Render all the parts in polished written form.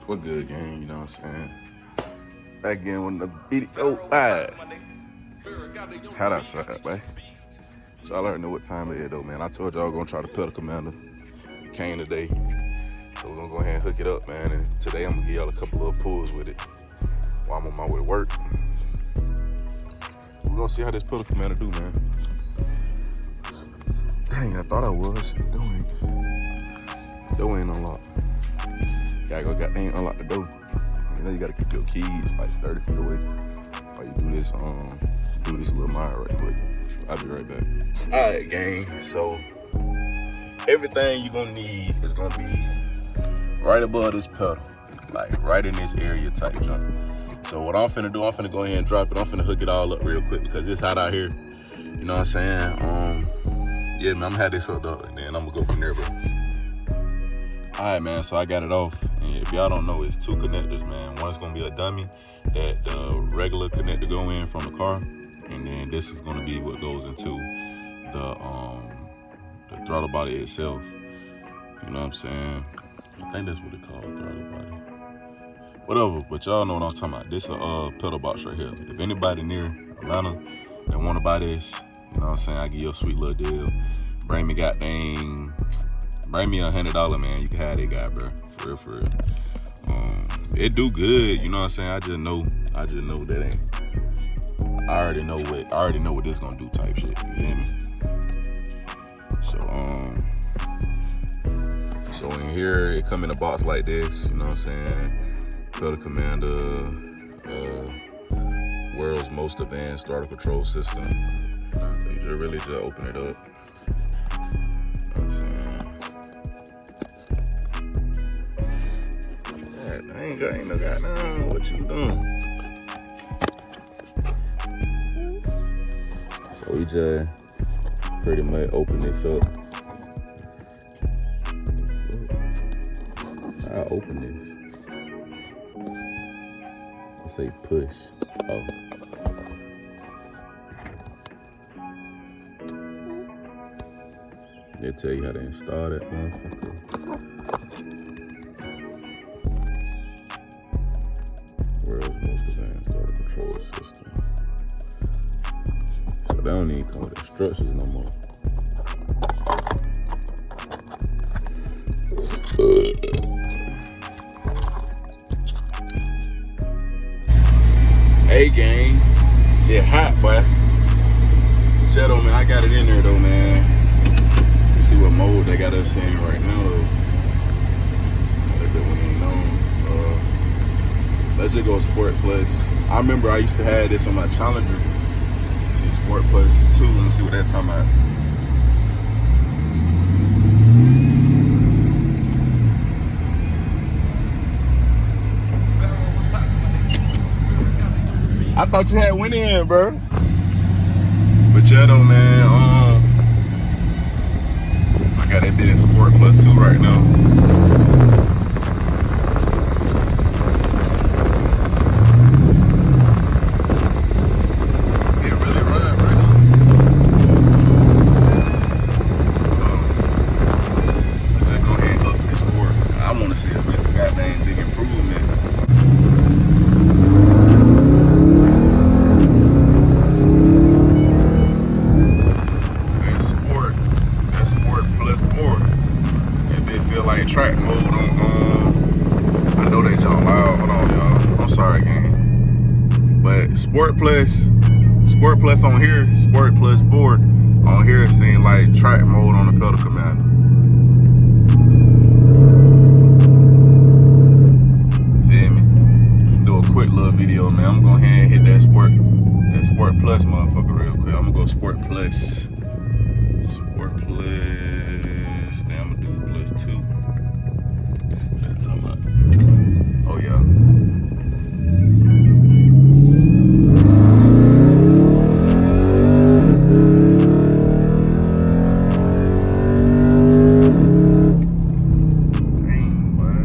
What good, gang? You know what I'm saying? Back again with another video. Alright. Hot outside, man. So y'all already know what time it is, though, man. I told y'all gonna try to pedal commander. It came today. So we're gonna go ahead and hook it up, man. And today I'm gonna give y'all a couple of pulls with it while I'm on my way to work. We're gonna see how this pedal commander do, man. Dang, I thought I was. Door ain't unlocked. Gotta go goddamn unlock the door. You know you gotta keep your keys like 30 feet away while you do this little mile right quick. I'll be right back. Alright, gang, so everything you're gonna need is gonna be right above this pedal, like right in this area type jump. So what I'm finna do, I'm finna go ahead and drop it. I'm finna hook it all up real quick because it's hot out here. You know what I'm saying? Yeah, man, I'm gonna have this hooked up and then I'm gonna go from there, bro. Alright, man, so I got it off. And if y'all don't know, it's two connectors, man. One's gonna be a dummy that the regular connector go in from the car. And then this is gonna be what goes into the throttle body itself. You know what I'm saying? I think that's what it called, throttle body. Whatever, but y'all know what I'm talking about. This is a pedal box right here. If anybody near Atlanta that wanna buy this, you know what I'm saying, I give you a sweet little deal. Bring me $100, man. You can have that guy, bro. For real. It do good, you know what I'm saying? I just know that ain't. I already know what this gonna do type shit. You hear me? So in here it come in a box like this, you know what I'm saying? Pedal commander, world's most advanced throttle control system. So you just really just open it up. You know what I'm saying? I ain't no goddamn, what you doing? So we just pretty much open this up. I open this. I say push. Oh. They tell you how to install that motherfucker. World's most advanced throttle control system. So they don't even come with instructions no more. Hey gang, yeah, hot boy. Shadow man, I got it in there though, man. You see what mode they got us in right now though. That one ain't known. Let's just go Sport Plus. I remember I used to have this on my Challenger. See Sport Plus 2. Let me see what that's talking about. I thought you had went in, bro. But yeah, though, man. I got that bit in Sport Plus 2 right now. Track mode on, I know they jump loud. Hold on, y'all. I'm sorry, gang. But Sport Plus on here, Sport Plus 4 on here seems like track mode on the pedal commander. You feel me? Do a quick little video, man. I'm gonna go ahead and hit that Sport Plus motherfucker real quick. I'm gonna go Sport Plus. Then I'm gonna do plus 2. Let's see what that's talking about. Oh yeah. Dang, boy.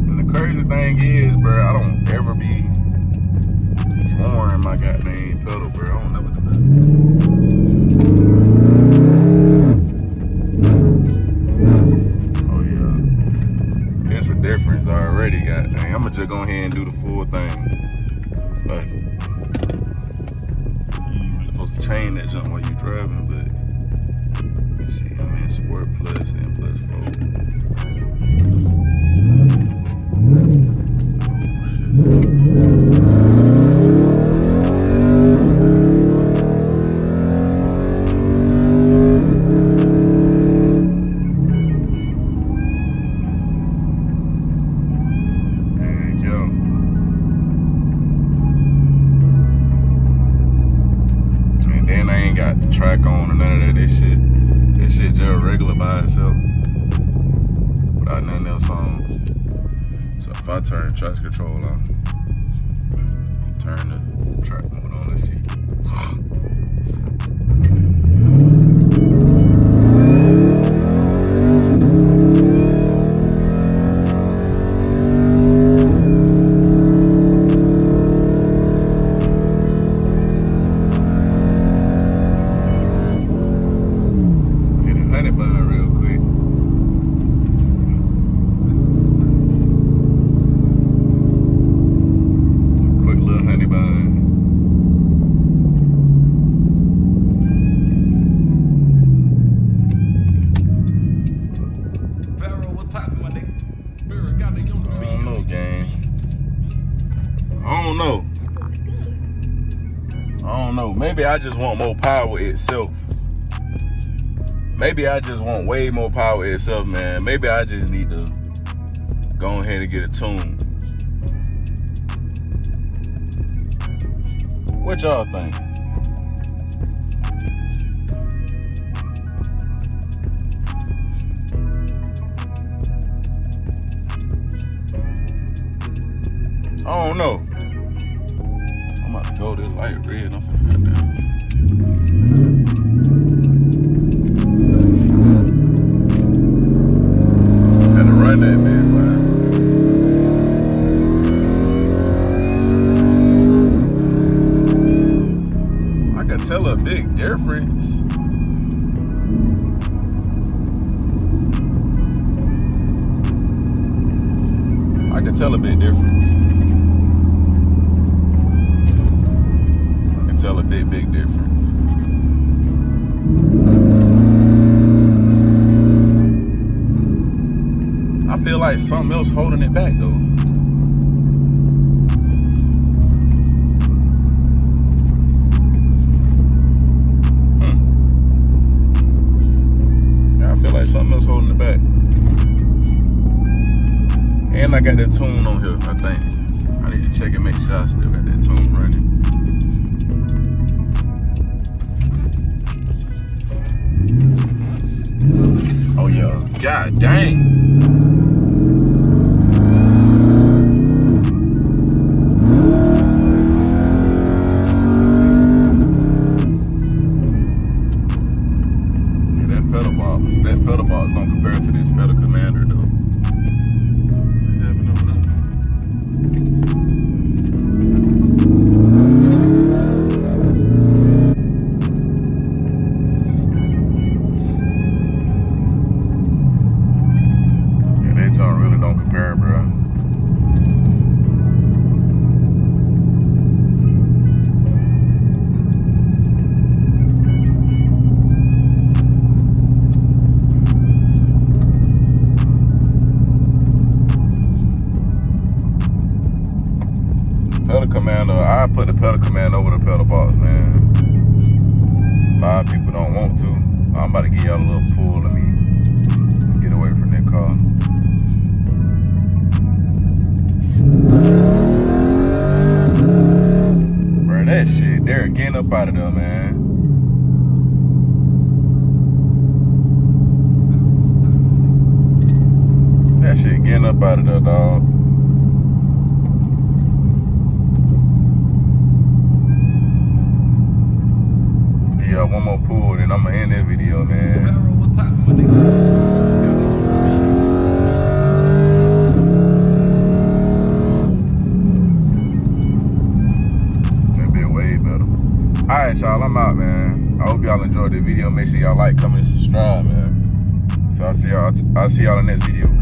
And the crazy thing is, bro, I don't ever be flooring my goddamn pedal, bro. I don't never do that. That's a difference already, goddamn. I'ma just go ahead and do the full thing. But you ain't really supposed to chain that jump while you driving, but let me see, I'm in Sport Plus and Plus 4. Track on or none of that. That shit just regular by itself without nothing else on. So if I turn traction control on, turn the track mode on, let's see. I don't know. Maybe I just want more power itself. Maybe I just want way more power itself, man. Maybe I just need to go ahead and get a tune. What y'all think? I don't know. I'm about to go this light red. I'm finna cut down. Had to run that bit, man. I can tell a big difference. I can tell a big difference. Tell a big difference. I feel like something else holding it back though. Yeah, I feel like something else holding it back. And I got that tune on here, I think. I need to check and make sure I still got that tune running. Oh yeah, god dang. Yeah, that pedal box don't compare to this pedal commander though. What's happening over there? Really don't compare, bro. Pedal commander, I put the pedal commander over the pedal box, man. A lot of people don't want to. I'm about to give y'all a little pull. Let me get away from that car. Bro, that shit, they're getting up out of there, man. That shit getting up out of there, dog. Yeah, one more pull, then I'ma end that video, man. Alright, y'all, I'm out, man. I hope y'all enjoyed the video. Make sure y'all like, comment, and subscribe, man. So I'll see y'all in the next video.